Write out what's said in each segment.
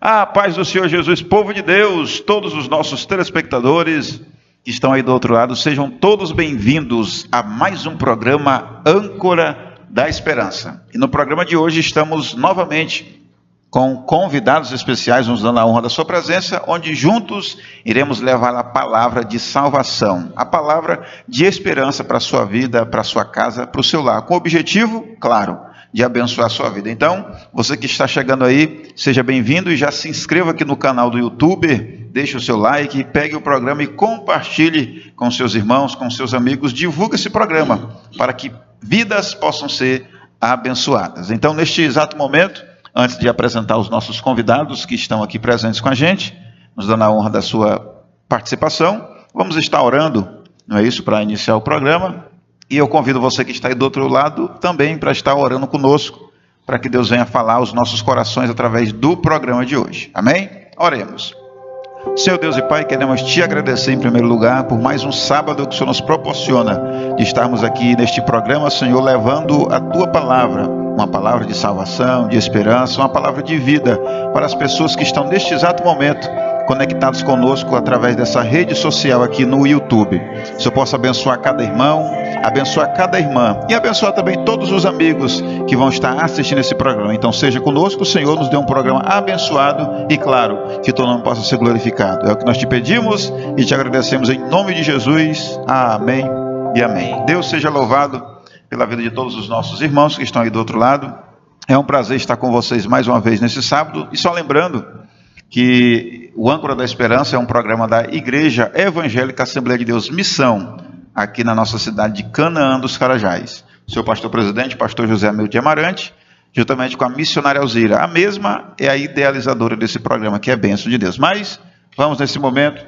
A paz do Senhor Jesus, povo de Deus, todos os nossos telespectadores que estão aí do outro lado, sejam todos bem-vindos a mais um programa Âncora da Esperança. E no programa de hoje estamos novamente com convidados especiais, nos dando a honra da sua presença, onde juntos iremos levar a palavra de salvação, a palavra de esperança para a sua vida, para a sua casa, para o seu lar, com o objetivo, claro, de abençoar a sua vida. Então, você que está chegando aí, seja bem-vindo e já se inscreva aqui no canal do YouTube, deixe o seu like, pegue o programa e compartilhe com seus irmãos, com seus amigos, divulgue esse programa, para que vidas possam ser abençoadas. Então, neste exato momento, antes de apresentar os nossos convidados que estão aqui presentes com a gente, nos dando a honra da sua participação, vamos estar orando, não é isso, para iniciar o programa. E eu convido você que está aí do outro lado também para estar orando conosco, para que Deus venha falar aos nossos corações através do programa de hoje. Amém? Oremos. Senhor Deus e Pai, queremos te agradecer em primeiro lugar por mais um sábado que o Senhor nos proporciona de estarmos aqui neste programa, Senhor, levando a Tua palavra, uma palavra de salvação, de esperança, uma palavra de vida para as pessoas que estão neste exato momento conectados conosco através dessa rede social aqui no YouTube. Que o Senhor possa abençoar cada irmão, abençoar cada irmã e abençoar também todos os amigos que vão estar assistindo esse programa. Então seja conosco, o Senhor nos dê um programa abençoado e claro, que teu nome possa ser glorificado. É o que nós te pedimos e te agradecemos em nome de Jesus. Amém e amém. Deus seja louvado pela vida de todos os nossos irmãos que estão aí do outro lado. É um prazer estar com vocês mais uma vez nesse sábado. E só lembrando que o Âncora da Esperança é um programa da Igreja Evangélica Assembleia de Deus Missão, aqui na nossa cidade de Canaã dos Carajás. O seu pastor-presidente, pastor José Hamilton de Amarante, juntamente com a missionária Alzira. A mesma é a idealizadora desse programa, que é bênção de Deus. Mas vamos, nesse momento,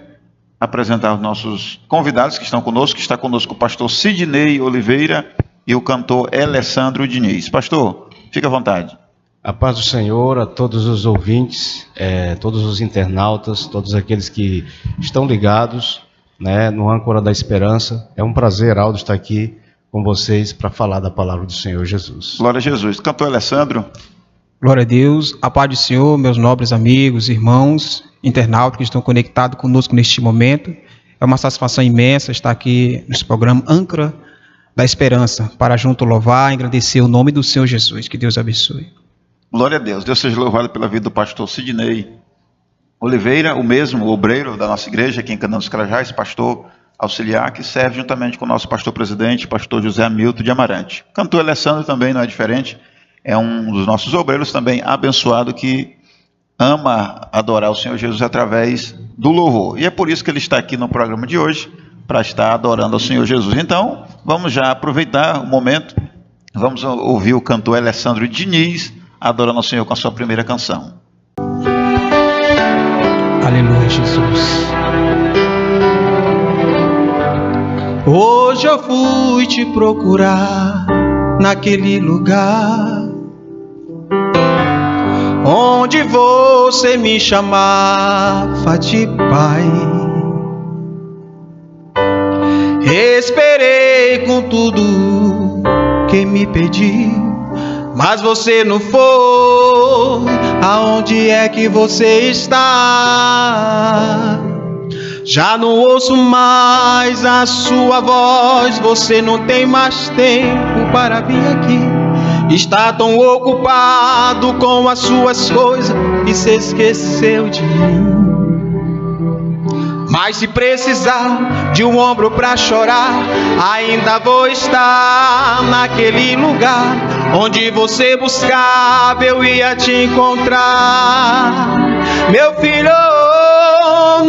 apresentar os nossos convidados que estão conosco. Está conosco o pastor Sidney Oliveira e o cantor Alessandro Diniz. Pastor, fique à vontade. A paz do Senhor a todos os ouvintes, todos os internautas, todos aqueles que estão ligados, né, no Âncora da Esperança. É um prazer, Aldo, estar aqui com vocês para falar da palavra do Senhor Jesus. Glória a Jesus. Cantor Alessandro. Glória a Deus. A paz do Senhor, meus nobres amigos, irmãos, internautas que estão conectados conosco neste momento. É uma satisfação imensa estar aqui nesse programa Âncora da Esperança, para junto louvar e agradecer o nome do Senhor Jesus. Que Deus abençoe. Glória a Deus. Deus seja louvado pela vida do pastor Sidney Oliveira, o mesmo obreiro da nossa igreja aqui em Canaã dos Carajás, pastor auxiliar, que serve juntamente com o nosso pastor-presidente, pastor José Hamilton de Amarante. Cantor Alessandro também não é diferente, é um dos nossos obreiros também abençoado, que ama adorar o Senhor Jesus através do louvor. E é por isso que ele está aqui no programa de hoje, para estar adorando ao Senhor Jesus. Então, vamos já aproveitar o momento, vamos ouvir o cantor Alessandro Diniz, adorando ao Senhor com a sua primeira canção. Aleluia, Jesus. Hoje eu fui te procurar naquele lugar onde você me chamava de Pai. Esperei com tudo que me pediu, mas você não foi. Aonde é que você está? Já não ouço mais a sua voz. Você não tem mais tempo para vir aqui. Está tão ocupado com as suas coisas e se esqueceu de mim. Mas se precisar de um ombro para chorar, ainda vou estar naquele lugar onde você buscava, eu ia te encontrar. Meu filho,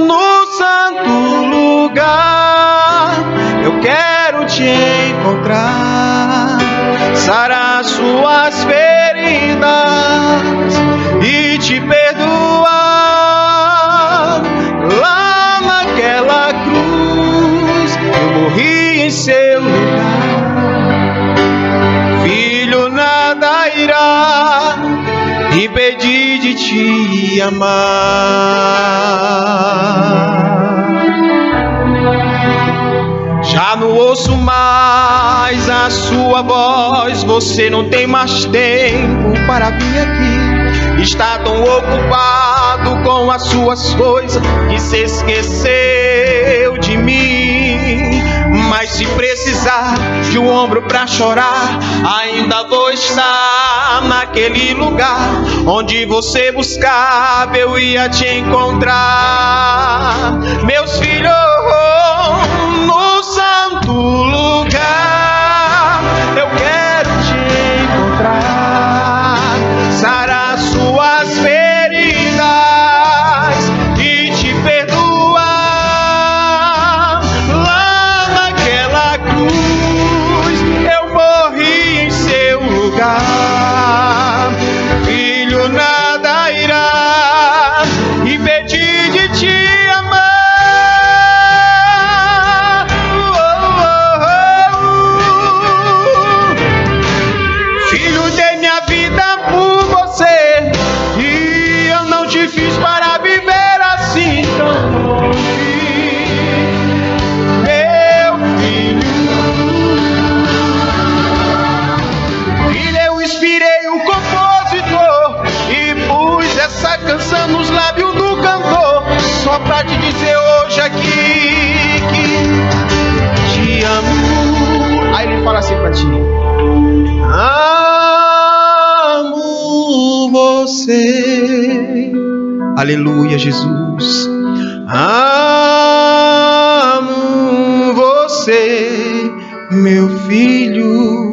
no santo lugar, eu quero te encontrar. Sarar suas feridas e te perdoar. Lá naquela cruz eu morri em seu lugar. Filho, nada irá impedir de te amar. Já não ouço mais a sua voz. Você não tem mais tempo para vir aqui. Está tão ocupado com as suas coisas, que se esqueceu de mim. Mas se precisar de um ombro pra chorar, ainda vou estar naquele lugar onde você buscava, eu ia te encontrar. Meus filhos, no santo lugar, eu quero te encontrar, sarar suas feridas e te perdoar. Lá naquela cruz eu morri em seu lugar. Filho, nada irá impedir de te amar. Filho, dei minha vida por você e eu não te fiz para viver assim tão longe. Meu filho, eu inspirei o compositor e pus essa canção nos lábios do cantor, só pra te dizer hoje aqui que te amo. Aí ele fala assim pra ti: amo você. Aleluia, Jesus. Amo você, meu filho.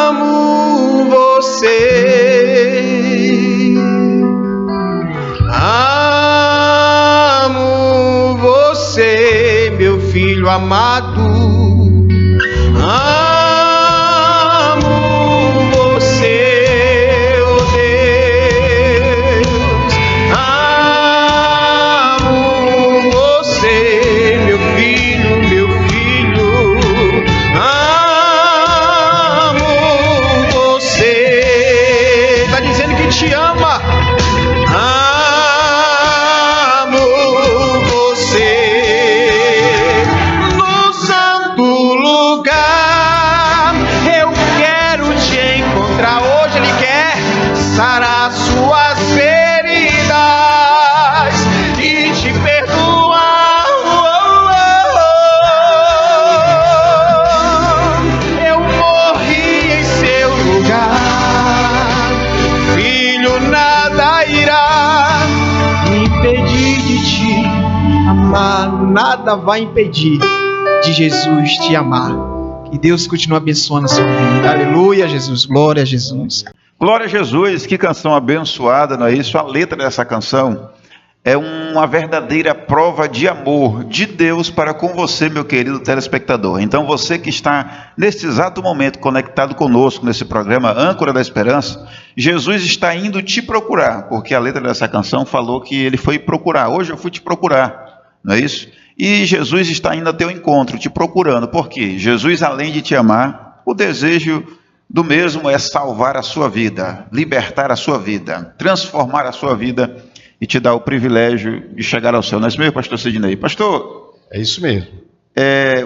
Amo você. Amo você, meu filho amado. Amo você, oh Deus. Amo você, meu filho, meu filho. Amo você. Está dizendo que te ama. Amo você. No santo lugar eu quero te encontrar. Hoje Ele quer sarar suas feridas e te perdoar. Eu morri em seu lugar. Filho, nada irá me impedir de te amar. Nada vai impedir de Jesus te amar. Que Deus continue abençoando a sua vida. Aleluia, Jesus. Glória a Jesus. Glória a Jesus, que canção abençoada, não é isso? A letra dessa canção é uma verdadeira prova de amor de Deus para com você, meu querido telespectador. Então você que está nesse exato momento conectado conosco nesse programa Âncora da Esperança, Jesus está indo te procurar, porque a letra dessa canção falou que Ele foi procurar. Hoje eu fui te procurar, não é isso? E Jesus está indo a teu encontro, te procurando. Por quê? Jesus, além de te amar, o desejo do mesmo é salvar a sua vida, libertar a sua vida, transformar a sua vida e te dar o privilégio de chegar ao céu. Não é isso mesmo, pastor Sidney? Pastor, É isso mesmo.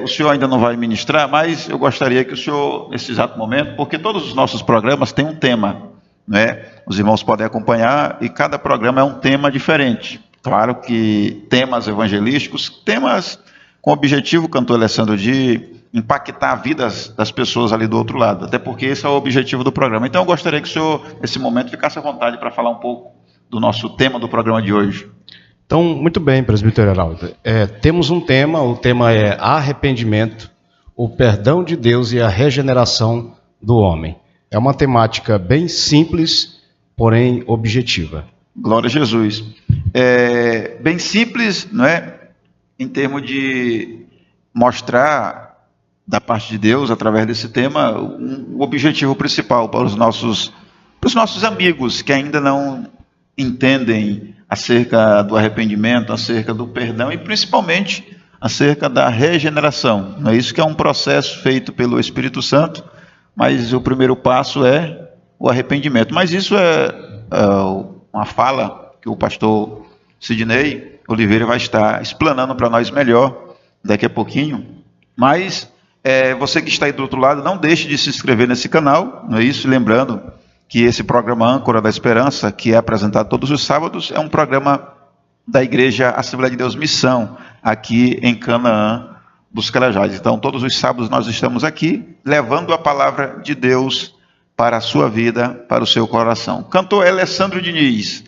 o senhor ainda não vai ministrar, mas eu gostaria que o senhor, nesse exato momento, porque todos os nossos programas têm um tema, né? Os irmãos podem acompanhar e cada programa é um tema diferente. Claro que temas evangelísticos, temas com o objetivo, cantor Alessandro, de impactar a vida das pessoas ali do outro lado, até porque esse é o objetivo do programa. Então eu gostaria que o senhor, nesse momento, ficasse à vontade para falar um pouco do nosso tema do programa de hoje. Então, muito bem, presbítero Heraldo. Temos um tema, o tema é arrependimento, o perdão de Deus e a regeneração do homem. É uma temática bem simples, porém objetiva. Glória a Jesus. Bem simples, não é? Em termos de mostrar da parte de Deus, através desse tema, o objetivo principal para os nossos amigos que ainda não entendem acerca do arrependimento, acerca do perdão e principalmente acerca da regeneração. Não é isso que é um processo feito pelo Espírito Santo, mas o primeiro passo é o arrependimento. Mas isso é uma fala que o pastor Sidney Oliveira vai estar explanando para nós melhor daqui a pouquinho. Mas você que está aí do outro lado, não deixe de se inscrever nesse canal, não é isso? Lembrando que esse programa Âncora da Esperança, que é apresentado todos os sábados, é um programa da Igreja Assembleia de Deus Missão, aqui em Canaã dos Carajás. Então, todos os sábados nós estamos aqui, levando a palavra de Deus para a sua vida, para o seu coração. Cantor Alessandro Diniz,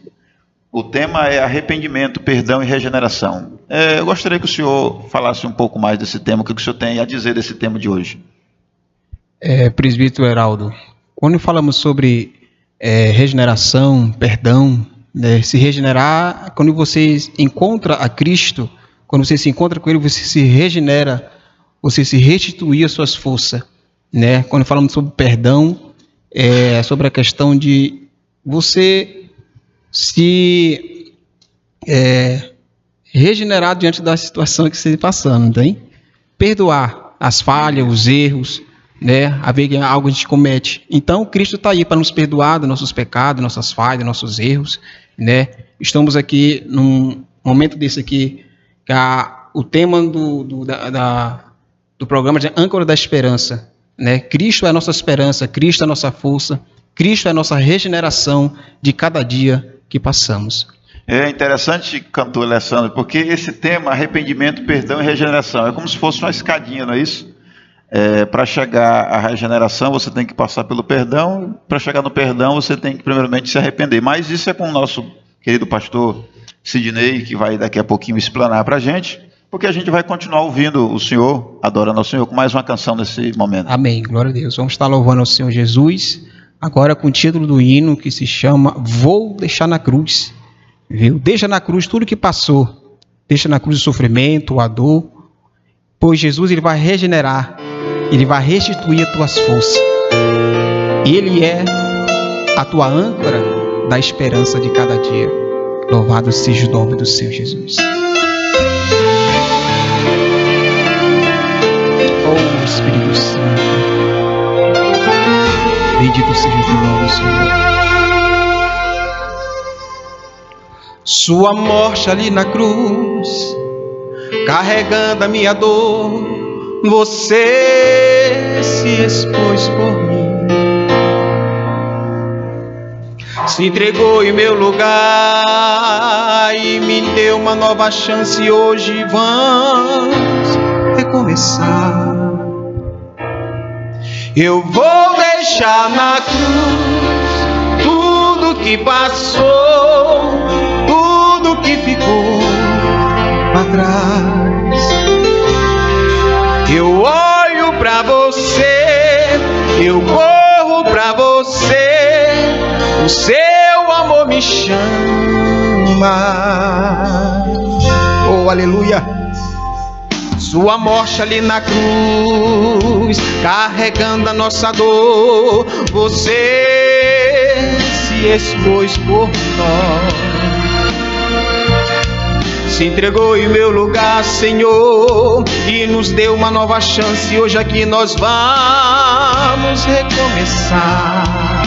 o tema é arrependimento, perdão e regeneração. Eu gostaria que o senhor falasse um pouco mais desse tema, o que o senhor tem a dizer desse tema de hoje. Presbítero Heraldo, quando falamos sobre regeneração, perdão, né, se regenerar, quando você encontra a Cristo, quando você se encontra com Ele, você se regenera, você se restitui as suas forças. Né? Quando falamos sobre perdão, é sobre a questão de você se regenerar diante da situação que você está passando, tem? Perdoar as falhas, os erros, né? Haver que algo a gente comete. Então, Cristo está aí para nos perdoar dos nossos pecados, nossas falhas, nossos erros, né? Estamos aqui num momento desse aqui, que o tema do programa é Âncora da Esperança, né? Cristo é a nossa esperança, Cristo é a nossa força, Cristo é a nossa regeneração de cada dia que passamos. É interessante, cantor Alessandro, porque esse tema, arrependimento, perdão e regeneração, é como se fosse uma escadinha, não é isso? Para chegar à regeneração, você tem que passar pelo perdão, para chegar no perdão, você tem que primeiramente se arrepender. Mas isso é com o nosso querido pastor Sidney, que vai daqui a pouquinho explanar para a gente, porque a gente vai continuar ouvindo o Senhor, adorando ao Senhor, com mais uma canção nesse momento. Amém, glória a Deus. Vamos estar louvando ao Senhor Jesus, agora com o título do hino que se chama Vou Deixar na Cruz. Viu? Deixa na cruz tudo que passou, deixa na cruz o sofrimento, a dor, pois Jesus ele vai regenerar, ele vai restituir as tuas forças. Ele é a tua âncora da esperança de cada dia. Louvado seja o nome do Senhor Jesus. Oh Espírito Santo, bendito seja o nome do Senhor. Sua morte ali na cruz, carregando a minha dor, você se expôs por mim, se entregou em meu lugar e me deu uma nova chance. Hoje vamos recomeçar. Eu vou deixar na cruz tudo que passou, tudo que ficou para trás. Eu olho pra você, eu corro pra você, o seu amor me chama. Oh, aleluia. Sua morte ali na cruz, carregando a nossa dor, você se expôs por nós, se entregou em meu lugar, Senhor, e nos deu uma nova chance. Hoje aqui nós vamos recomeçar.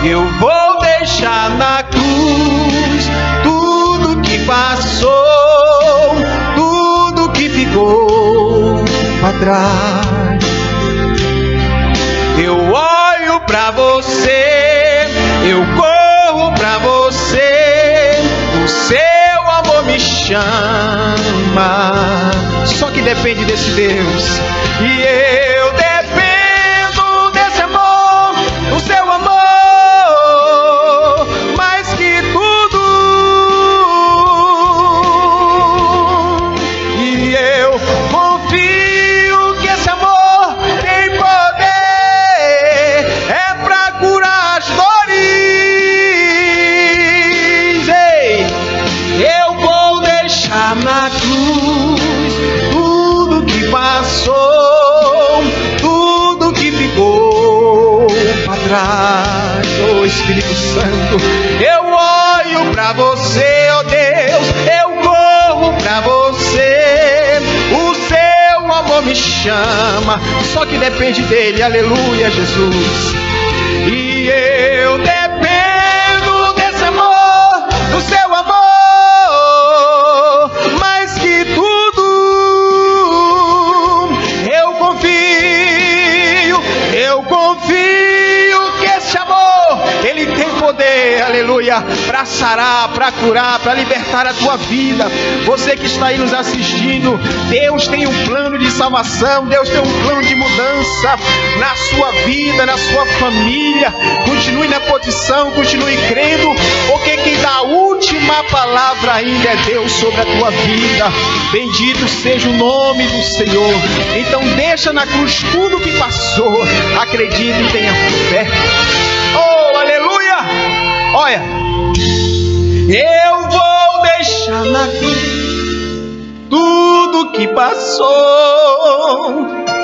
Eu vou deixar na cruz tudo que passou, tudo que ficou para trás. Eu olho pra você, eu corro pra você, o seu amor me chama. Só que depende desse Deus, e eu dependo desse amor, o seu amor, mais que tudo. E eu confio que esse amor tem poder, é pra curar as dores. Eu vou deixar na cruz tudo que passou, tudo que ficou para trás. Oh Espírito Santo, eu olho pra você, ó Deus, eu corro pra você, o seu amor me chama. Só que depende dele, aleluia, Jesus. E eu dependo desse amor, do seu amor, mais que tudo. Eu confio que poder, aleluia, para sarar, para curar, para libertar a tua vida. Você que está aí nos assistindo, Deus tem um plano de salvação, Deus tem um plano de mudança na sua vida, na sua família. Continue na posição, continue crendo, porque quem dá a última palavra ainda é Deus sobre a tua vida. Bendito seja o nome do Senhor. Então deixa na cruz tudo que passou, acredite e tenha fé. Oh, aleluia! Olha, eu vou deixar na cruz tudo que passou,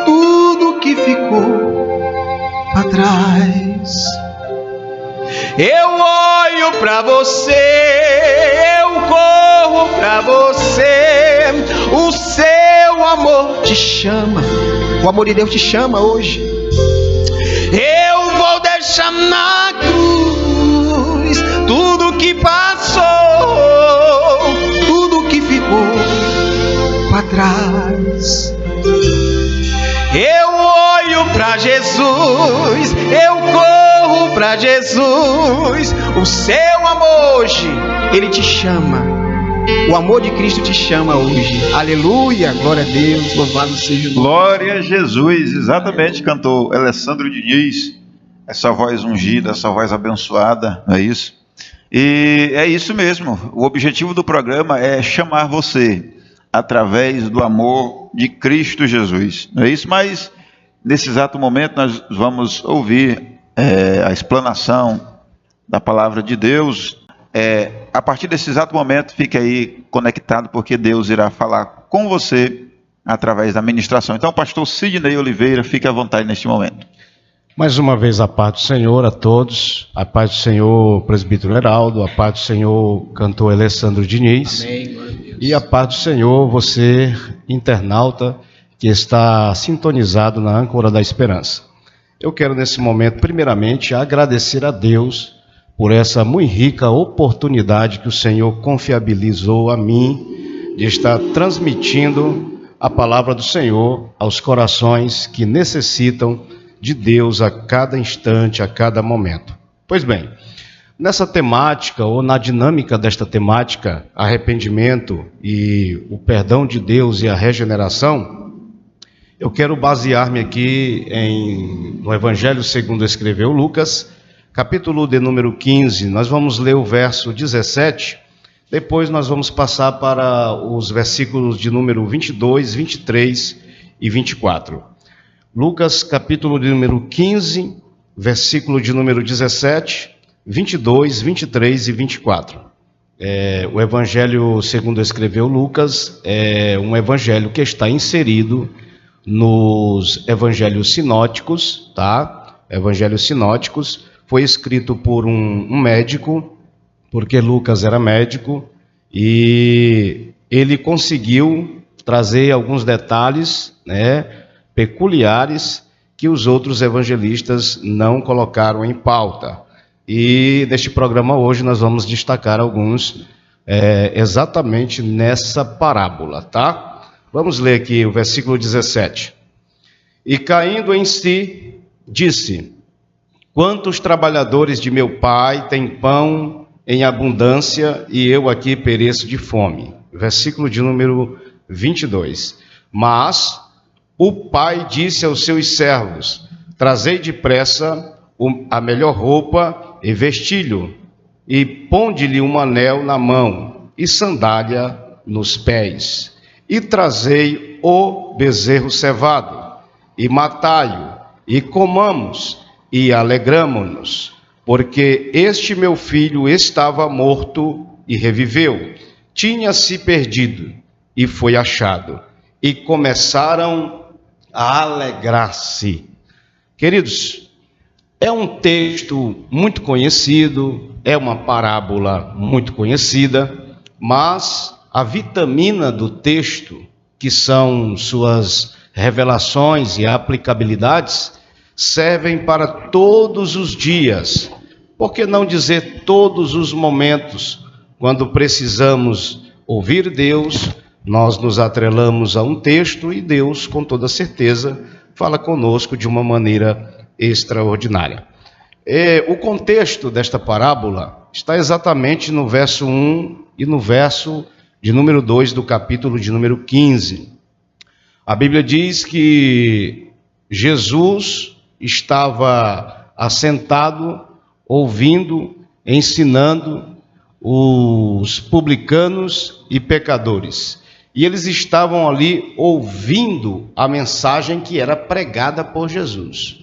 tudo que ficou para trás. Eu olho para você, eu corro para você, o seu amor te chama, o amor de Deus te chama hoje. Eu vou deixar na cruz tudo que passou, tudo que ficou para trás. Eu olho para Jesus, eu corro para Jesus, o seu amor hoje, ele te chama, o amor de Cristo te chama hoje. Aleluia, glória a Deus, louvado seja o nome. Glória a Jesus, exatamente, cantou Alessandro Diniz, essa voz ungida, essa voz abençoada, não é isso? E é isso mesmo, o objetivo do programa é chamar você através do amor de Cristo Jesus, não é isso? Mas nesse exato momento nós vamos ouvir a explanação da palavra de Deus. A partir desse exato momento, fique aí conectado, porque Deus irá falar com você através da ministração. Então, pastor Sidney Oliveira, fique à vontade neste momento. Mais uma vez, a paz do Senhor a todos, a paz do Senhor, presbítero Heraldo, a paz do Senhor, cantor Alessandro Diniz. Amém, glória a Deus. E a paz do Senhor, você, internauta, que está sintonizado na âncora da esperança. Eu quero, nesse momento, primeiramente, agradecer a Deus por essa muito rica oportunidade que o Senhor confiabilizou a mim de estar transmitindo a palavra do Senhor aos corações que necessitam de Deus a cada instante, a cada momento. Pois bem, nessa temática, ou na dinâmica desta temática, arrependimento e o perdão de Deus e a regeneração, eu quero basear-me aqui no Evangelho segundo escreveu Lucas, capítulo de número 15, nós vamos ler o verso 17, depois nós vamos passar para os versículos de número 22, 23 e 24. Lucas, capítulo de número 15, versículo de número 17, 22, 23 e 24. O Evangelho segundo escreveu Lucas é um evangelho que está inserido nos evangelhos sinóticos, tá? Evangelhos sinóticos, foi escrito por um médico, porque Lucas era médico, e ele conseguiu trazer alguns detalhes, peculiares, que os outros evangelistas não colocaram em pauta. E neste programa hoje nós vamos destacar alguns exatamente nessa parábola, tá? Vamos ler aqui o versículo 17. E caindo em si, disse: quantos trabalhadores de meu pai têm pão em abundância e eu aqui pereço de fome? Versículo de número 22. Mas o pai disse aos seus servos: trazei depressa a melhor roupa e vestilho, e ponde-lhe um anel na mão e sandália nos pés, e trazei o bezerro cevado, e matai-o, e comamos, e alegramo-nos, porque este meu filho estava morto e reviveu, tinha-se perdido e foi achado. E começaram a alegrar-se. Queridos, é um texto muito conhecido, é uma parábola muito conhecida, mas a vitamina do texto, que são suas revelações e aplicabilidades, servem para todos os dias, por que não dizer todos os momentos, quando precisamos ouvir Deus, nós nos atrelamos a um texto e Deus, com toda certeza, fala conosco de uma maneira extraordinária. O contexto desta parábola está exatamente no verso 1 e no verso de número 2 do capítulo de número 15. A Bíblia diz que Jesus estava assentado, ouvindo, ensinando os publicanos e pecadores. E eles estavam ali ouvindo a mensagem que era pregada por Jesus.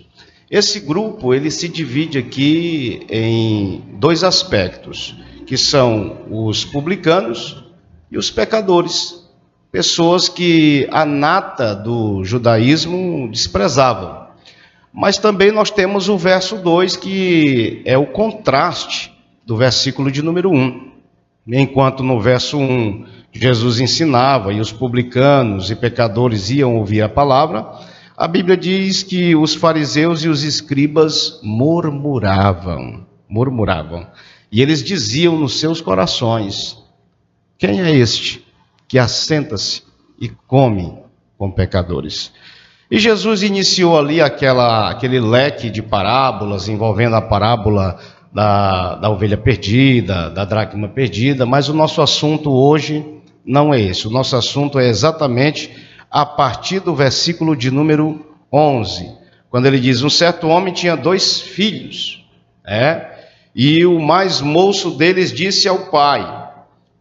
Esse grupo, ele se divide aqui em dois aspectos, que são os publicanos e os pecadores, pessoas que a nata do judaísmo desprezavam. Mas também nós temos o verso 2, que é o contraste do versículo de número 1. Enquanto no verso 1 Jesus ensinava e os publicanos e pecadores iam ouvir a palavra, a Bíblia diz que os fariseus e os escribas murmuravam. E eles diziam nos seus corações: quem é este que assenta-se e come com pecadores? E Jesus iniciou ali aquele leque de parábolas, envolvendo a parábola da ovelha perdida, da dracma perdida, mas o nosso assunto hoje não é esse. O nosso assunto é exatamente a partir do versículo de número 11, quando ele diz: um certo homem tinha 2 filhos, e o mais moço deles disse ao pai: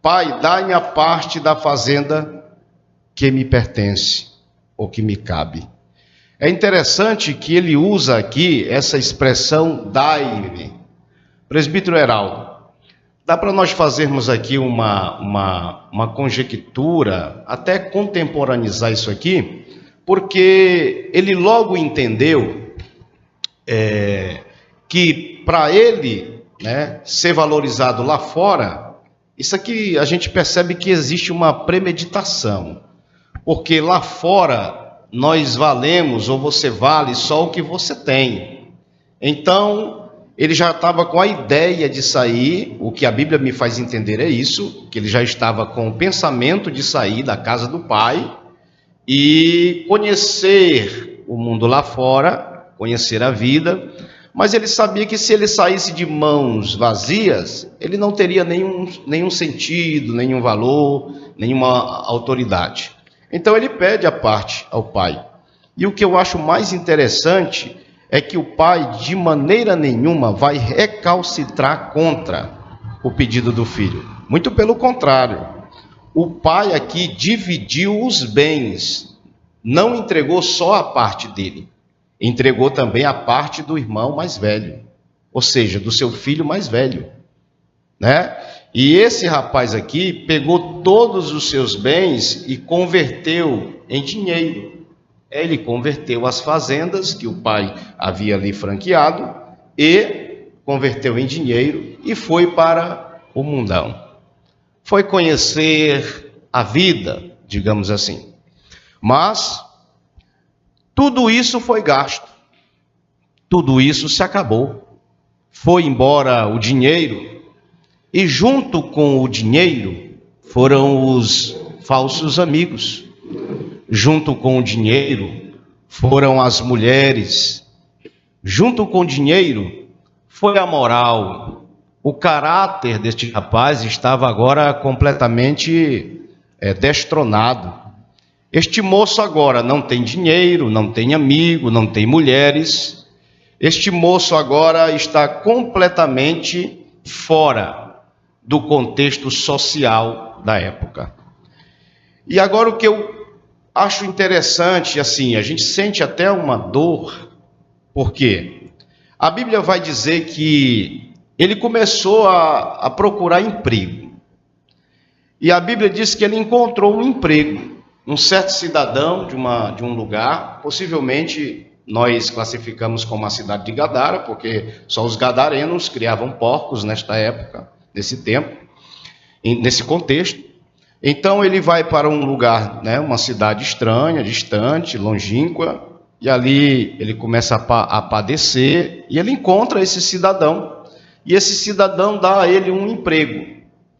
pai, dai-me a parte da fazenda que me pertence, ou que me cabe. É interessante que ele usa aqui essa expressão dai-me. Presbítero Heraldo, dá para nós fazermos aqui uma conjectura, até contemporaneizar isso aqui, porque ele logo entendeu que para ele, ser valorizado lá fora, isso aqui a gente percebe que existe uma premeditação, porque lá fora nós valemos, ou você vale só o que você tem. Então ele já estava com a ideia de sair, o que a Bíblia me faz entender é isso, que ele já estava com o pensamento de sair da casa do pai e conhecer o mundo lá fora, conhecer a vida, mas ele sabia que se ele saísse de mãos vazias, ele não teria nenhum sentido, nenhum valor, nenhuma autoridade. Então ele pede a parte ao pai. E o que eu acho mais interessante é que o pai, de maneira nenhuma, vai recalcitrar contra o pedido do filho. Muito pelo contrário. O pai aqui dividiu os bens, não entregou só a parte dele, entregou também a parte do irmão mais velho, ou seja, do seu filho mais velho, E esse rapaz aqui pegou todos os seus bens e converteu em dinheiro. Ele converteu as fazendas que o pai havia ali franqueado e converteu em dinheiro e foi para o mundão. Foi conhecer a vida, digamos assim. Mas tudo isso foi gasto. Tudo isso se acabou. Foi embora o dinheiro e junto com o dinheiro foram os falsos amigos. Junto com o dinheiro foram as mulheres. Junto com o dinheiro foi a moral. O caráter deste rapaz estava agora completamente destronado. Este moço agora não tem dinheiro, não tem amigo, não tem mulheres. Este moço agora está completamente fora do contexto social da época. E agora o que eu acho interessante, assim, a gente sente até uma dor, porque a Bíblia vai dizer que ele começou a procurar emprego. E a Bíblia diz que ele encontrou um emprego. Um certo cidadão de um lugar, possivelmente nós classificamos como a cidade de Gadara, porque só os gadarenos criavam porcos nesta época, nesse tempo, nesse contexto. Então ele vai para um lugar, uma cidade estranha, distante, longínqua, e ali ele começa a padecer, e ele encontra esse cidadão, e esse cidadão dá a ele um emprego,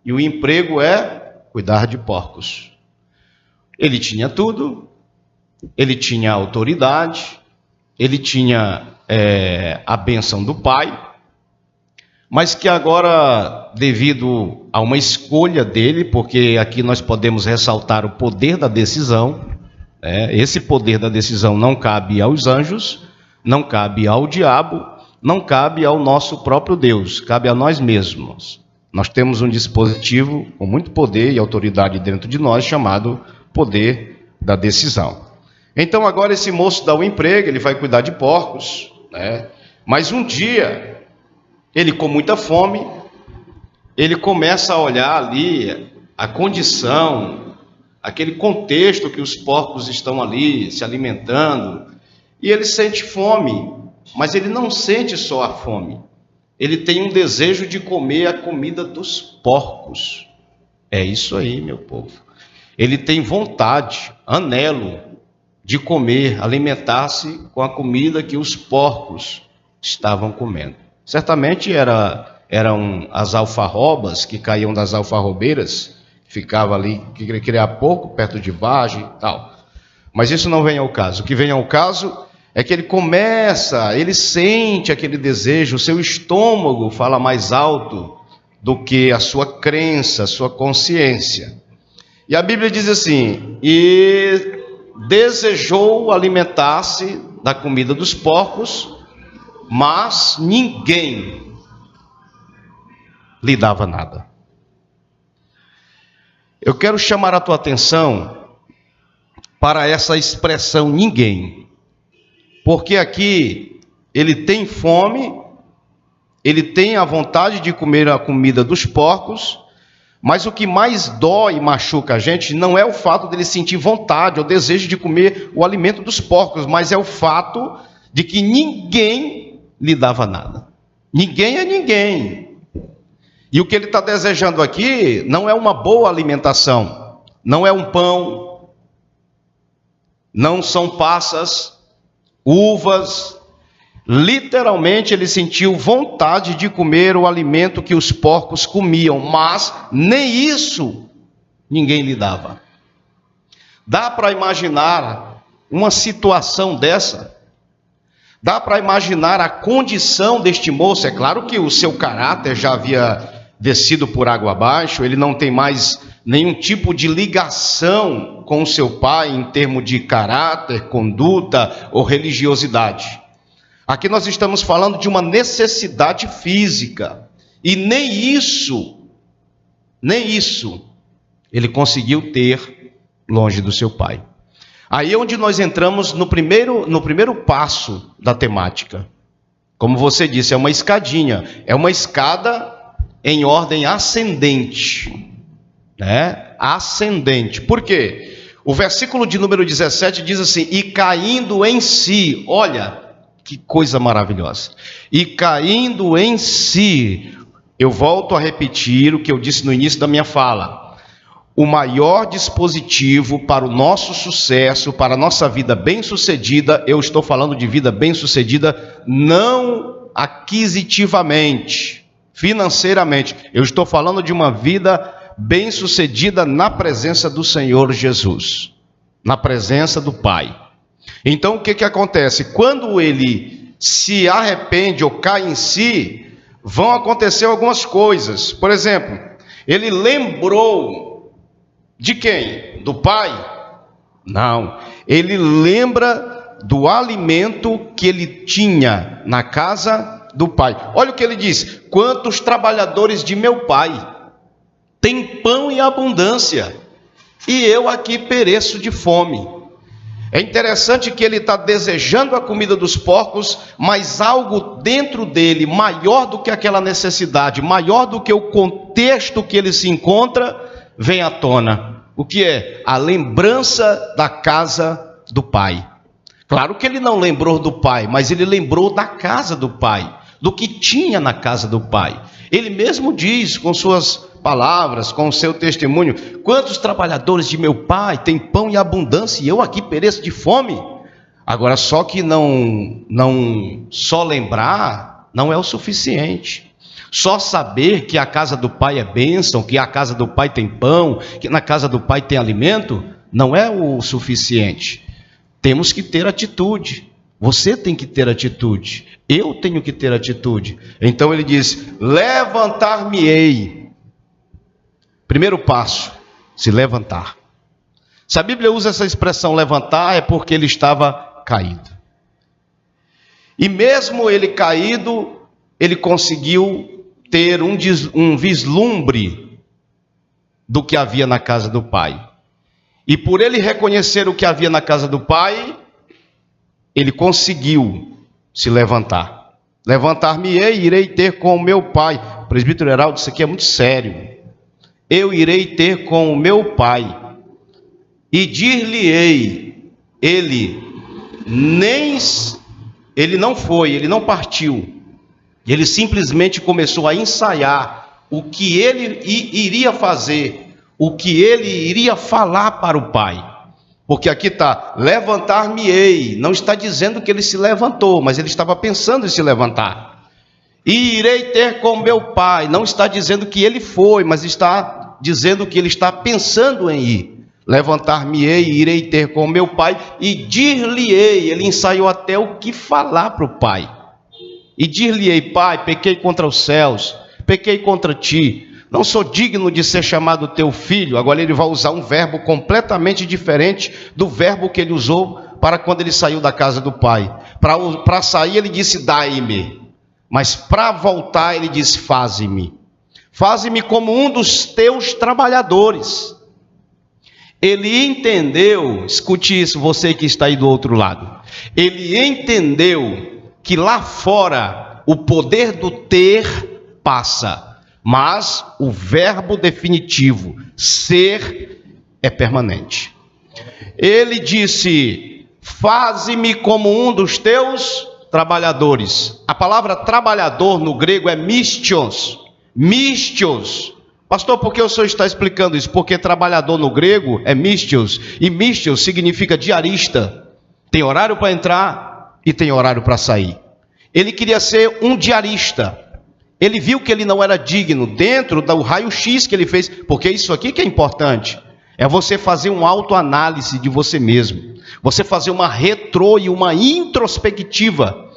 e o emprego é cuidar de porcos. Ele tinha tudo, ele tinha autoridade, ele tinha a bênção do pai, mas que agora, devido a uma escolha dele, porque aqui nós podemos ressaltar o poder da decisão, esse poder da decisão não cabe aos anjos, não cabe ao diabo, não cabe ao nosso próprio Deus, cabe a nós mesmos. Nós temos um dispositivo com muito poder e autoridade dentro de nós, chamado poder da decisão. Então agora esse moço dá o emprego, ele vai cuidar de porcos, mas um dia, ele com muita fome, ele começa a olhar ali a condição, aquele contexto que os porcos estão ali se alimentando, e ele sente fome, mas ele não sente só a fome, ele tem um desejo de comer a comida dos porcos. É isso aí, meu povo. Ele tem vontade, anelo de comer, alimentar-se com a comida que os porcos estavam comendo. Certamente eram as alfarrobas que caíam das alfarrobeiras, que ficava ali, que queria criar porco perto de vagem e tal. Mas isso não vem ao caso. O que vem ao caso é que ele sente aquele desejo, o seu estômago fala mais alto do que a sua crença, a sua consciência. E a Bíblia diz assim: e desejou alimentar-se da comida dos porcos, mas ninguém lhe dava nada. Eu quero chamar a tua atenção para essa expressão ninguém, porque aqui ele tem fome, ele tem a vontade de comer a comida dos porcos, mas o que mais dói e machuca a gente não é o fato dele sentir vontade ou desejo de comer o alimento dos porcos, mas é o fato de que ninguém lhe dava nada. Ninguém é ninguém. E o que ele está desejando aqui não é uma boa alimentação, não é um pão, não são passas, uvas. Literalmente ele sentiu vontade de comer o alimento que os porcos comiam, mas nem isso ninguém lhe dava. Dá para imaginar uma situação dessa? Dá para imaginar a condição deste moço? É claro que o seu caráter já havia descido por água abaixo, ele não tem mais nenhum tipo de ligação com o seu pai em termos de caráter, conduta ou religiosidade. Aqui nós estamos falando de uma necessidade física, e nem isso ele conseguiu ter longe do seu pai. Aí é onde nós entramos no primeiro passo da temática. Como você disse, é uma escadinha, é uma escada em ordem ascendente, ascendente. Por quê? O versículo de número 17 diz assim: e caindo em si, olha, que coisa maravilhosa. E caindo em si, eu volto a repetir o que eu disse no início da minha fala. O maior dispositivo para o nosso sucesso, para a nossa vida bem-sucedida, eu estou falando de vida bem-sucedida não aquisitivamente, financeiramente. Eu estou falando de uma vida bem-sucedida na presença do Senhor Jesus, na presença do Pai. Então o que acontece? Quando ele se arrepende ou cai em si, vão acontecer algumas coisas. Por exemplo, ele lembrou de quem? Do pai? Não, ele lembra do alimento que ele tinha na casa do pai. Olha o que ele diz: quantos trabalhadores de meu pai têm pão em abundância, e eu aqui pereço de fome. É interessante que ele está desejando a comida dos porcos, mas algo dentro dele, maior do que aquela necessidade, maior do que o contexto que ele se encontra, vem à tona. O que é? A lembrança da casa do pai. Claro que ele não lembrou do pai, mas ele lembrou da casa do pai, do que tinha na casa do pai. Ele mesmo diz com suas palavras, com o seu testemunho: quantos trabalhadores de meu pai têm pão em abundância e eu aqui pereço de fome? Agora, só que não só lembrar não é o suficiente. Só saber que a casa do pai é bênção, que a casa do pai tem pão, que na casa do pai tem alimento, não é o suficiente. Temos que ter atitude, Você tem que ter atitude. Eu tenho que ter atitude. Então ele diz: levantar-me-ei. Primeiro passo, se levantar. Se a Bíblia usa essa expressão levantar, é porque ele estava caído. E mesmo ele caído, ele conseguiu ter um vislumbre do que havia na casa do Pai. E por ele reconhecer o que havia na casa do Pai, ele conseguiu se levantar. Levantar-me-ei e irei ter com o meu Pai. Presbítero Heraldo, isso aqui é muito sério. Eu irei ter com o meu Pai e dir-lhe-ei, ele não partiu. Ele simplesmente começou a ensaiar o que ele iria fazer, o que ele iria falar para o Pai. Porque aqui está, levantar-me-ei. Não está dizendo que ele se levantou, mas ele estava pensando em se levantar. E irei ter com meu Pai. Não está dizendo que ele foi, mas está dizendo que ele está pensando em ir. Levantar-me-ei e irei ter com meu Pai e dir-lhe-ei. Ele ensaiou até o que falar para o Pai. E dir-lhe-ei: Pai, pequei contra os céus, pequei contra ti. Não sou digno de ser chamado teu filho. Agora ele vai usar um verbo completamente diferente do verbo que ele usou para quando ele saiu da casa do pai. Para sair ele disse: dai-me. Mas para voltar ele disse: faze-me. Faze-me como um dos teus trabalhadores. Ele entendeu, escute isso, você que está aí do outro lado. Ele entendeu que lá fora o poder do ter passa. Mas o verbo definitivo, ser, é permanente. Ele disse: faze-me como um dos teus trabalhadores. A palavra trabalhador no grego é mistios. Mistios. Pastor, por que o senhor está explicando isso? Porque trabalhador no grego é mistios. E mistios significa diarista. Tem horário para entrar e tem horário para sair. Ele queria ser um diarista. Ele viu que ele não era digno dentro do raio-x que ele fez, porque isso aqui que é importante, é você fazer uma autoanálise de você mesmo, você fazer uma retrô e uma introspectiva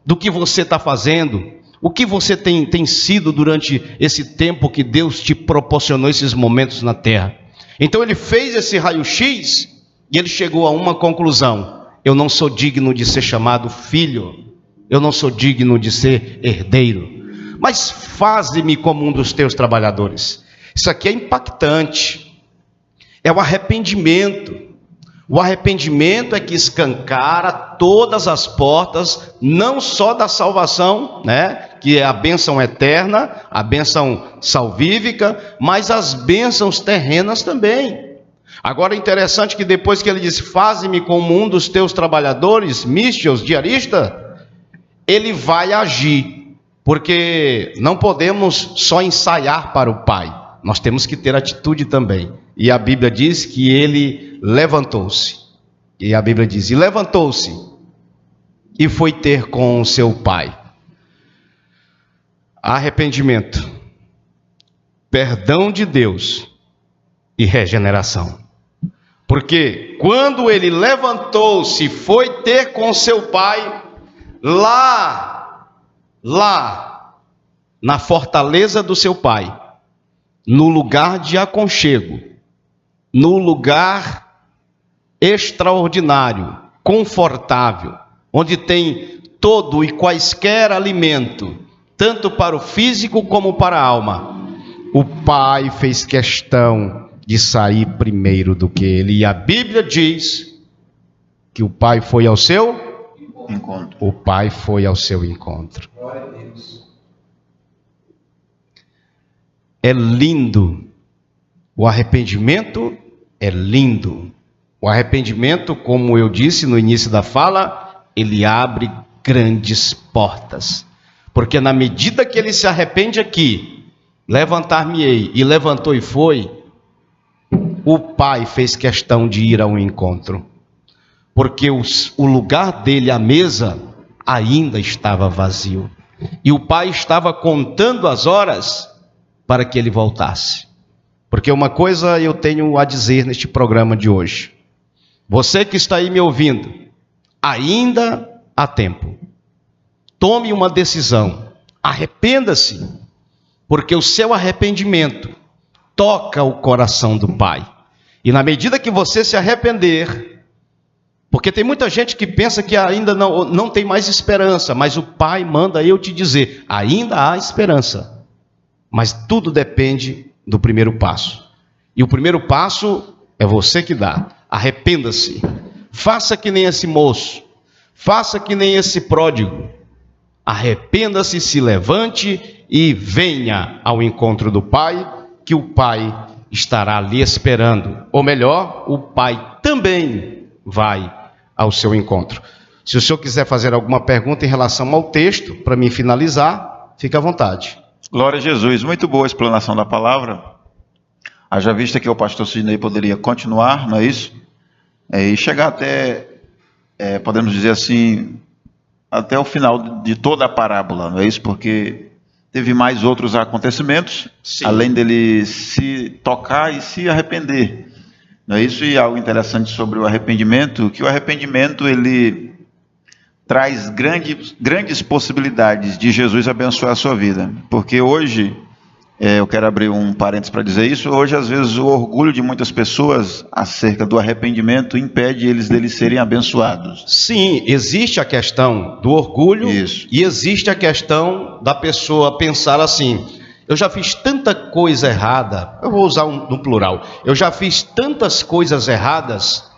do que você está fazendo, o que você tem sido durante esse tempo que Deus te proporcionou esses momentos na terra. Então ele fez esse raio-x e ele chegou a uma conclusão: eu não sou digno de ser chamado filho, eu não sou digno de ser herdeiro. Mas faze-me como um dos teus trabalhadores. Isso aqui é impactante. É o arrependimento. O arrependimento é que escancara todas as portas, não só da salvação, né, que é a bênção eterna, a bênção salvífica, mas as bênçãos terrenas também. Agora é interessante que depois que ele diz: faze-me como um dos teus trabalhadores, mistios, diarista, ele vai agir. Porque não podemos só ensaiar para o Pai, nós temos que ter atitude também. E a Bíblia diz que ele levantou-se. E a Bíblia diz: e levantou-se e foi ter com o seu Pai. Arrependimento, perdão de Deus e regeneração. Porque quando ele levantou-se e foi ter com o seu Pai, lá na fortaleza do seu pai, no lugar de aconchego, no lugar extraordinário, confortável, onde tem todo e quaisquer alimento, tanto para o físico como para a alma, o pai fez questão de sair primeiro do que ele. E a Bíblia diz que o pai foi ao seu encontro. O pai foi ao seu encontro. Glória a Deus. É lindo. O arrependimento é lindo. O arrependimento, como eu disse no início da fala, ele abre grandes portas. Porque na medida que ele se arrepende aqui, levantar-me-ei, e levantou e foi, o pai fez questão de ir ao encontro. Porque o lugar dele, a mesa, ainda estava vazio. E o pai estava contando as horas para que ele voltasse. Porque uma coisa eu tenho a dizer neste programa de hoje. Você que está aí me ouvindo, ainda há tempo. Tome uma decisão, arrependa-se, porque o seu arrependimento toca o coração do Pai. E na medida que você se arrepender, porque tem muita gente que pensa que ainda não tem mais esperança, mas o Pai manda eu te dizer, ainda há esperança. Mas tudo depende do primeiro passo. E o primeiro passo é você que dá. Arrependa-se. Faça que nem esse moço. Faça que nem esse pródigo. Arrependa-se, se levante e venha ao encontro do Pai, que o Pai estará lhe esperando. Ou melhor, o Pai também vai ao seu encontro. Se o senhor quiser fazer alguma pergunta em relação ao texto, para mim finalizar, fique à vontade. Glória a Jesus. Muito boa a explanação da palavra. Haja vista que o pastor Sidney poderia continuar, não é isso? E chegar até, podemos dizer assim, até o final de toda a parábola, não é isso? Porque teve mais outros acontecimentos, sim, além dele se tocar e se arrepender. Não é isso? E algo interessante sobre o arrependimento, que o arrependimento ele traz grandes possibilidades de Jesus abençoar a sua vida. Porque hoje, eu quero abrir um parênteses para dizer isso, hoje às vezes o orgulho de muitas pessoas acerca do arrependimento impede eles deles serem abençoados. Sim, existe a questão do orgulho. Isso. E existe a questão da pessoa pensar assim, eu já fiz tanta coisa errada, eu vou usar no plural, eu já fiz tantas coisas erradas,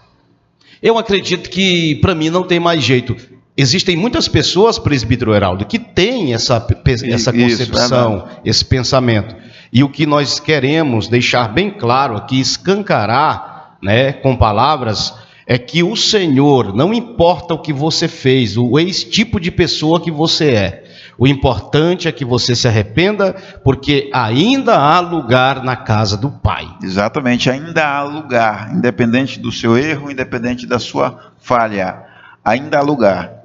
eu acredito que para mim não tem mais jeito. Existem muitas pessoas, presbítero Heraldo, que têm essa concepção, esse pensamento. E o que nós queremos deixar bem claro aqui, escancarar, né, com palavras, é que o Senhor, não importa o que você fez, o ex-tipo de pessoa que você é, o importante é que você se arrependa, porque ainda há lugar na casa do Pai. Exatamente, ainda há lugar, independente do seu erro, independente da sua falha, ainda há lugar.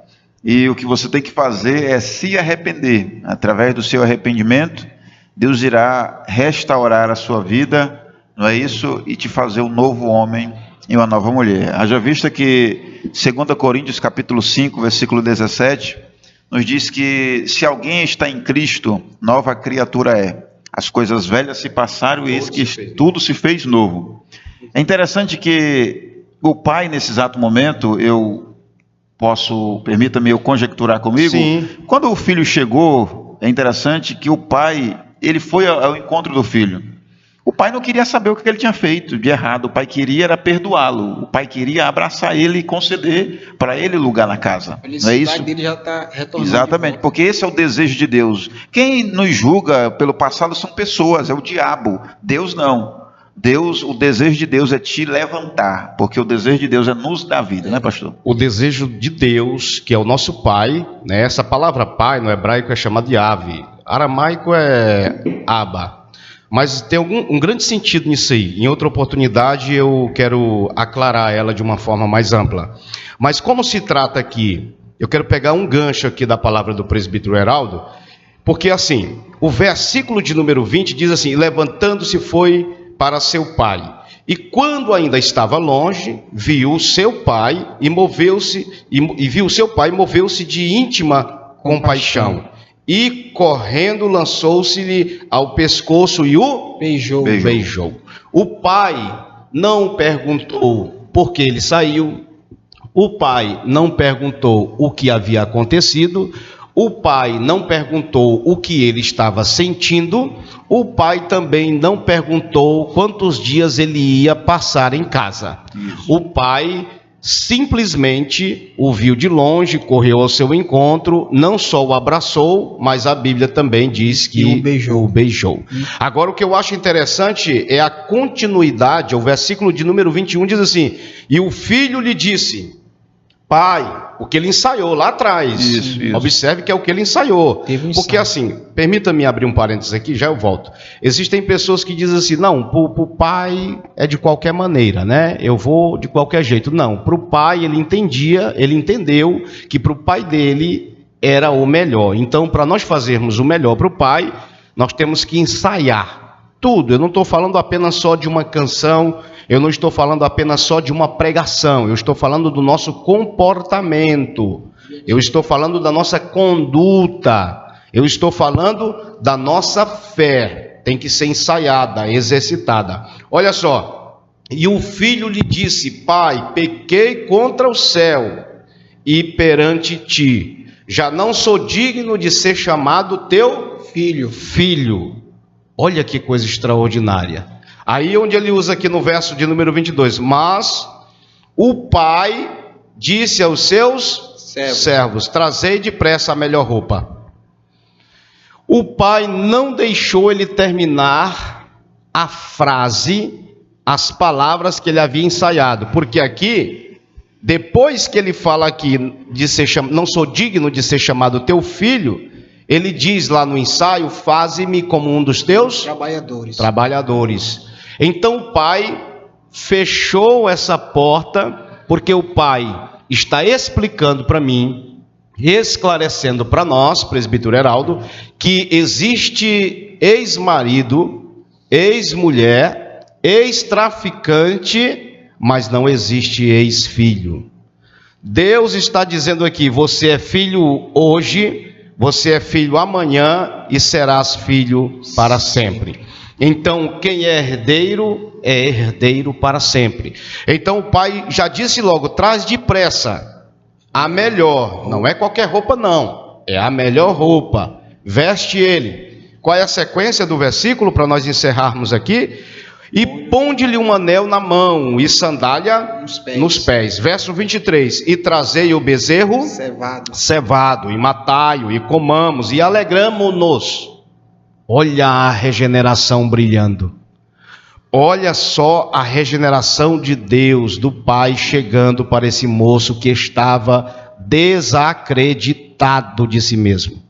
E o que você tem que fazer é se arrepender. Através do seu arrependimento, Deus irá restaurar a sua vida, não é isso? E te fazer um novo homem e uma nova mulher. Haja vista que 2 Coríntios capítulo 5, versículo 17, nos diz que se alguém está em Cristo, nova criatura é. As coisas velhas se passaram e eis que tudo se fez novo. É interessante que o Pai, nesse exato momento, permita-me eu conjecturar comigo. Sim. Quando o filho chegou, é interessante que o pai, ele foi ao encontro do filho. O pai não queria saber o que ele tinha feito de errado, o pai queria era perdoá-lo, o pai queria abraçar ele e conceder para ele lugar na casa. Não é isso? Dele já está retornando. Exatamente, porque esse é o desejo de Deus. Quem nos julga pelo passado são pessoas, é o diabo, Deus não. Deus, o desejo de Deus é te levantar, porque o desejo de Deus é nos dar vida, né, pastor? O desejo de Deus, que é o nosso Pai, né? Essa palavra Pai no hebraico é chamada de Ave, aramaico é Abba, mas tem um grande sentido nisso aí. Em outra oportunidade eu quero aclarar ela de uma forma mais ampla. Mas como se trata aqui, eu quero pegar um gancho aqui da palavra do presbítero Heraldo, porque assim, o versículo de número 20 diz assim, levantando-se foi para seu pai, e quando ainda estava longe, viu seu pai e moveu-se, e viu seu pai moveu-se de íntima compaixão, e correndo lançou-se-lhe ao pescoço e o beijou. O pai não perguntou por que ele saiu, o pai não perguntou o que havia acontecido, o pai não perguntou o que ele estava sentindo, o pai também não perguntou quantos dias ele ia passar em casa. Isso. O pai simplesmente o viu de longe, correu ao seu encontro, não só o abraçou, mas a Bíblia também diz que o beijou. Agora, o que eu acho interessante é a continuidade, o versículo de número 21 diz assim, e o filho lhe disse, pai, o que ele ensaiou lá atrás. Isso. Observe que é o que ele ensaiou. Porque assim, permita-me abrir um parênteses aqui, já eu volto. Existem pessoas que dizem assim, não, para o pai é de qualquer maneira, né? Eu vou de qualquer jeito. Não, para o pai ele entendeu que para o pai dele era o melhor. Então, para nós fazermos o melhor para o pai, nós temos que ensaiar tudo. Eu não estou falando apenas só de uma canção, eu não estou falando apenas só de uma pregação, eu estou falando do nosso comportamento. eu estou falando da nossa conduta, eu estou falando da nossa fé, tem que ser ensaiada, exercitada. Olha só, e o filho lhe disse: pai, pequei contra o céu e perante ti, já não sou digno de ser chamado teu filho. Olha que coisa extraordinária. Aí onde ele usa aqui no verso de número 22, mas o pai disse aos seus servos: trazei depressa a melhor roupa. O pai não deixou ele terminar a frase, as palavras que ele havia ensaiado, porque aqui, depois que ele fala aqui, não sou digno de ser chamado teu filho, ele diz lá no ensaio: faze-me como um dos teus trabalhadores. Então o pai fechou essa porta, porque o pai está explicando para mim, esclarecendo para nós, presbítero Heraldo, que existe ex-marido, ex-mulher, ex-traficante, mas não existe ex-filho. Deus está dizendo aqui: você é filho hoje, você é filho amanhã e serás filho para sempre. Então, quem é herdeiro para sempre. Então o pai já disse logo: traz depressa a melhor, não é qualquer roupa não, é a melhor roupa, veste ele. Qual é a sequência do versículo para nós encerrarmos aqui? E ponde-lhe um anel na mão e sandália nos pés. Verso 23, e trazei o bezerro cevado, e matai-o, e comamos, e alegramo-nos. Olha a regeneração brilhando. Olha só a regeneração de Deus, do Pai, chegando para esse moço que estava desacreditado de si mesmo.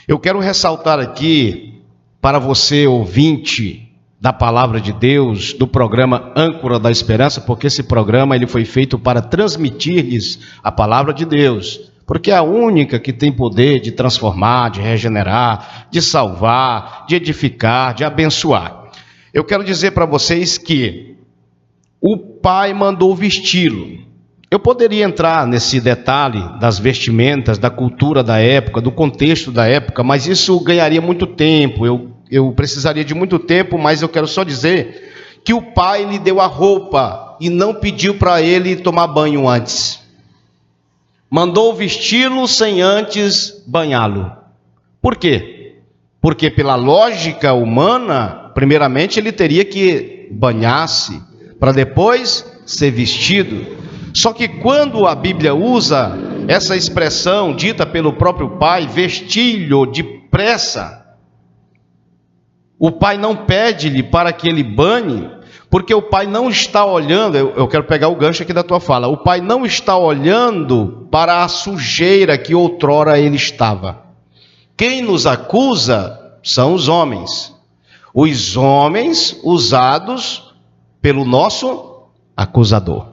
Eu quero ressaltar aqui, para você ouvinte da Palavra de Deus, do programa Âncora da Esperança, porque esse programa ele foi feito para transmitir-lhes a Palavra de Deus, porque é a única que tem poder de transformar, de regenerar, de salvar, de edificar, de abençoar. Eu quero dizer para vocês que o pai mandou vesti-lo. Eu poderia entrar nesse detalhe das vestimentas, da cultura da época, do contexto da época, mas isso ganharia muito tempo, eu precisaria de muito tempo, mas eu quero só dizer que o pai lhe deu a roupa e não pediu para ele tomar banho antes. Mandou vesti-lo sem antes banhá-lo. Por quê? Porque pela lógica humana, primeiramente ele teria que banhar-se, para depois ser vestido. Só que quando a Bíblia usa essa expressão dita pelo próprio pai, vestir-lhe depressa, o pai não pede-lhe para que ele banhe, porque o pai não está olhando, eu quero pegar o gancho aqui da tua fala, o pai não está olhando para a sujeira que outrora ele estava. Quem nos acusa são os homens usados pelo nosso acusador.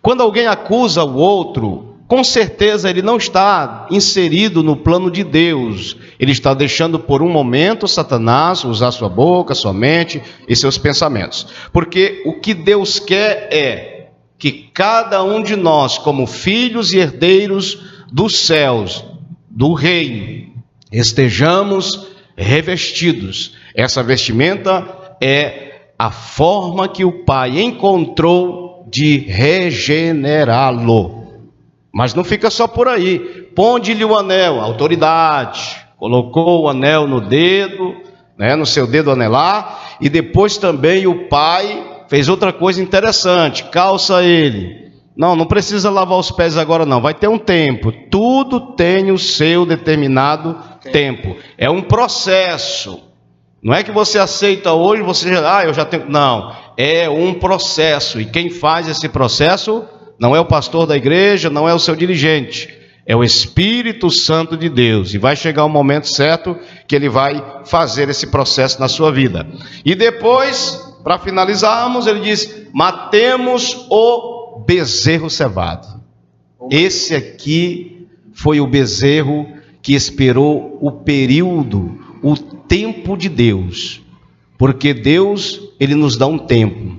Quando alguém acusa o outro, com certeza ele não está inserido no plano de Deus. Ele está deixando por um momento Satanás usar sua boca, sua mente e seus pensamentos. Porque o que Deus quer é que cada um de nós, como filhos e herdeiros dos céus, do reino, estejamos revestidos. Essa vestimenta é a forma que o Pai encontrou de regenerá-lo. Mas não fica só por aí. Ponde-lhe o anel, autoridade. Colocou o anel no dedo, no seu dedo anelar, e depois também o pai fez outra coisa interessante, calça ele. Não precisa lavar os pés agora não, vai ter um tempo. Tudo tem o seu determinado tempo. É um processo. Não é que você aceita hoje, você eu já tenho. Não, é um processo. E quem faz esse processo não é o pastor da igreja, não é o seu dirigente. É o Espírito Santo de Deus. E vai chegar o momento certo que ele vai fazer esse processo na sua vida. E depois, para finalizarmos, ele diz: matemos o bezerro cevado. Esse aqui foi o bezerro que esperou o período, o tempo de Deus. Porque Deus, ele nos dá um tempo.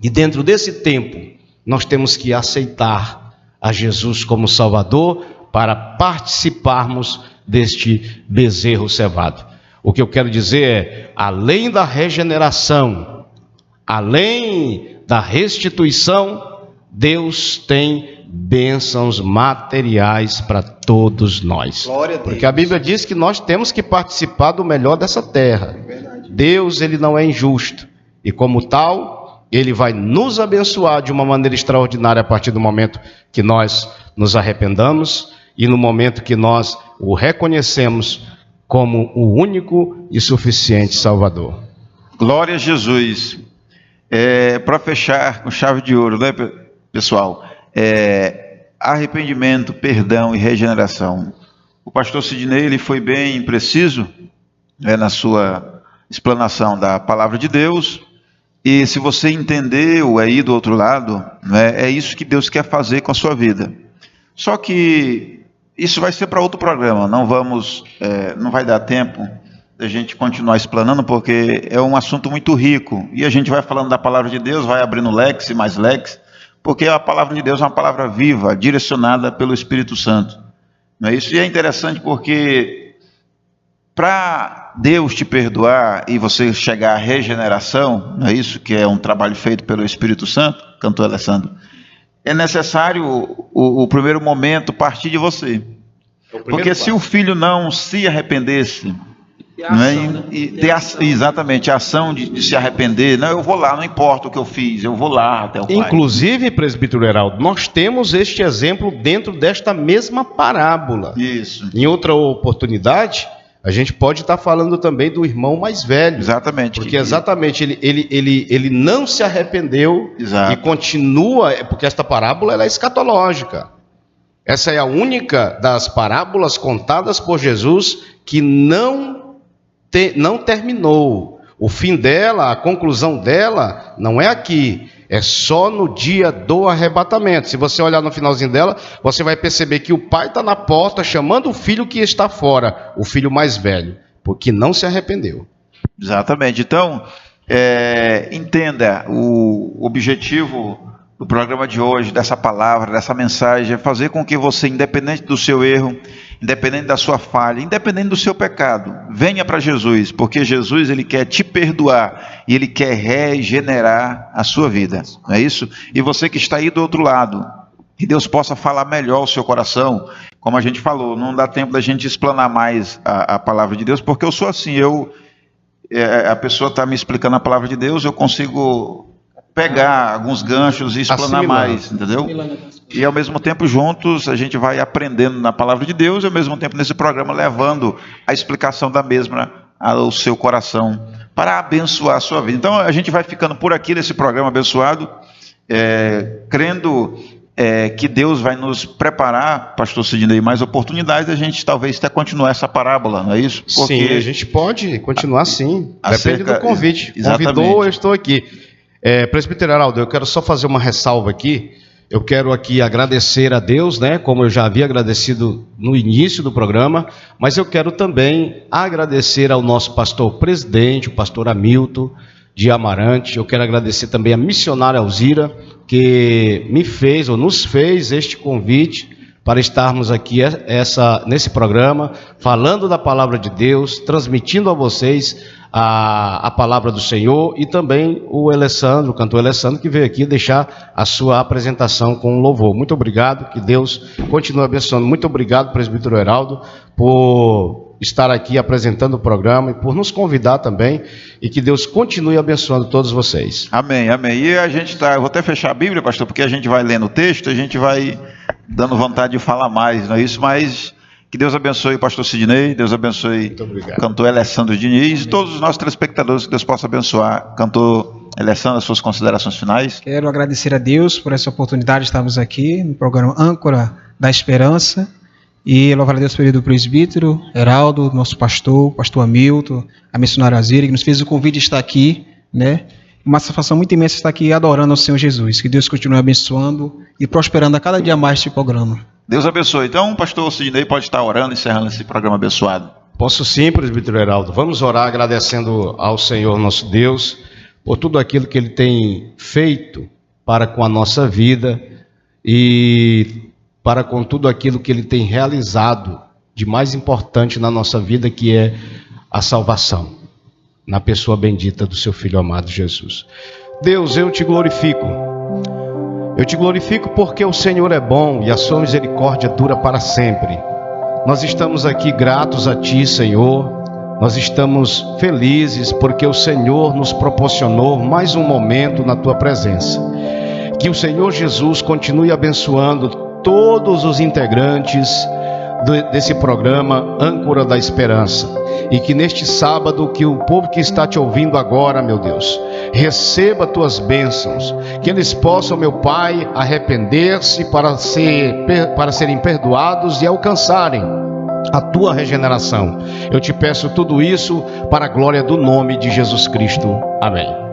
E dentro desse tempo, nós temos que aceitar a Jesus como Salvador, para participarmos deste bezerro cevado. O que eu quero dizer é, além da regeneração, além da restituição, Deus tem bênçãos materiais para todos nós. Glória a Deus. Porque a Bíblia diz que nós temos que participar do melhor dessa terra. Deus, ele não é injusto. E como tal, ele vai nos abençoar de uma maneira extraordinária a partir do momento que nós nos arrependamos e no momento que nós o reconhecemos como o único e suficiente Salvador. Glória a Jesus. Para fechar com chave de ouro, né, pessoal? Arrependimento, perdão e regeneração. O pastor Sidney, ele foi bem preciso, na sua explanação da palavra de Deus. E se você entendeu aí do outro lado, né, é isso que Deus quer fazer com a sua vida. Só que isso vai ser para outro programa. Não vai dar tempo da gente continuar explanando, porque é um assunto muito rico. E a gente vai falando da palavra de Deus, vai abrindo leques e mais leques, porque a palavra de Deus é uma palavra viva, direcionada pelo Espírito Santo. Não é isso? E é interessante porque para Deus te perdoar e você chegar à regeneração, não é isso? Que é um trabalho feito pelo Espírito Santo, cantor Alessandro, é necessário o primeiro momento partir de você. Porque se o filho não se arrependesse, exatamente, a ação de se arrepender, não, eu vou lá, não importa o que eu fiz, eu vou lá até o Pai. Inclusive, presbítero Heraldo, nós temos este exemplo dentro desta mesma parábola. Isso. Em outra oportunidade, a gente pode estar falando também do irmão mais velho. Exatamente. Porque exatamente ele não se arrependeu. Exato. E continua, porque esta parábola ela é escatológica. Essa é a única das parábolas contadas por Jesus que não terminou. O fim dela, a conclusão dela, não é aqui. É só no dia do arrebatamento. Se você olhar no finalzinho dela, você vai perceber que o pai está na porta chamando o filho que está fora, o filho mais velho, porque não se arrependeu. Exatamente. Então, entenda, o objetivo do programa de hoje, dessa palavra, dessa mensagem, é fazer com que você, independente do seu erro, independente da sua falha, independente do seu pecado, venha para Jesus, porque Jesus, ele quer te perdoar e ele quer regenerar a sua vida, não é isso? E você que está aí do outro lado, que Deus possa falar melhor o seu coração. Como a gente falou, não dá tempo da gente explanar mais a palavra de Deus, porque eu sou assim, a pessoa está me explicando a palavra de Deus, eu consigo pegar alguns ganchos e explanar mais, entendeu? E ao mesmo tempo juntos a gente vai aprendendo na palavra de Deus e ao mesmo tempo nesse programa levando a explicação da mesma ao seu coração para abençoar a sua vida. Então a gente vai ficando por aqui nesse programa abençoado, crendo que Deus vai nos preparar, pastor Sidney, mais oportunidades da gente talvez até continuar essa parábola, não é isso? Porque sim, a gente pode continuar sim, depende do convite. Exatamente. Convidou, eu estou aqui. Presbítero Heraldo, eu quero só fazer uma ressalva aqui. Eu quero aqui agradecer a Deus, né, como eu já havia agradecido no início do programa, mas eu quero também agradecer ao nosso pastor presidente, o pastor Hamilton de Amarante. Eu quero agradecer também a missionária Alzira, que nos fez este convite para estarmos aqui nesse programa, falando da palavra de Deus, transmitindo a vocês a palavra do Senhor, e também o cantor Alessandro, que veio aqui deixar a sua apresentação com louvor. Muito obrigado, que Deus continue abençoando. Muito obrigado, presbítero Heraldo, por estar aqui apresentando o programa e por nos convidar também, e que Deus continue abençoando todos vocês. Amém, amém. E a gente eu vou até fechar a Bíblia, pastor, porque a gente vai lendo o texto, a gente vai dando vontade de falar mais, não é isso? Mas que Deus abençoe o pastor Sidney, Deus abençoe o cantor Alessandro Diniz, e todos os nossos telespectadores, que Deus possa abençoar. Cantor Alessandro, as suas considerações finais. Quero agradecer a Deus por essa oportunidade de estarmos aqui no programa Âncora da Esperança, e louvar a Deus pelo do presbítero Heraldo, nosso pastor Hamilton, a missionária Azira, que nos fez o convite de estar aqui, né? Uma satisfação muito imensa estar aqui adorando ao Senhor Jesus. Que Deus continue abençoando e prosperando a cada dia mais este programa. Deus abençoe. Então, o pastor Sidney pode estar orando, encerrando esse programa abençoado. Posso sim, presbítero Heraldo. Vamos orar agradecendo ao Senhor nosso Deus por tudo aquilo que Ele tem feito para com a nossa vida e para com tudo aquilo que Ele tem realizado de mais importante na nossa vida, que é a salvação, na pessoa bendita do Seu Filho amado Jesus. Deus, eu te glorifico. Eu te glorifico porque o Senhor é bom e a sua misericórdia dura para sempre. Nós estamos aqui gratos a Ti, Senhor. Nós estamos felizes porque o Senhor nos proporcionou mais um momento na Tua presença. Que o Senhor Jesus continue abençoando todos os integrantes desse programa Âncora da Esperança. E que neste sábado, que o povo que está Te ouvindo agora, meu Deus, receba Tuas bênçãos. Que eles possam, meu Pai, arrepender-se para serem perdoados e alcançarem a Tua regeneração. Eu Te peço tudo isso para a glória do nome de Jesus Cristo. Amém.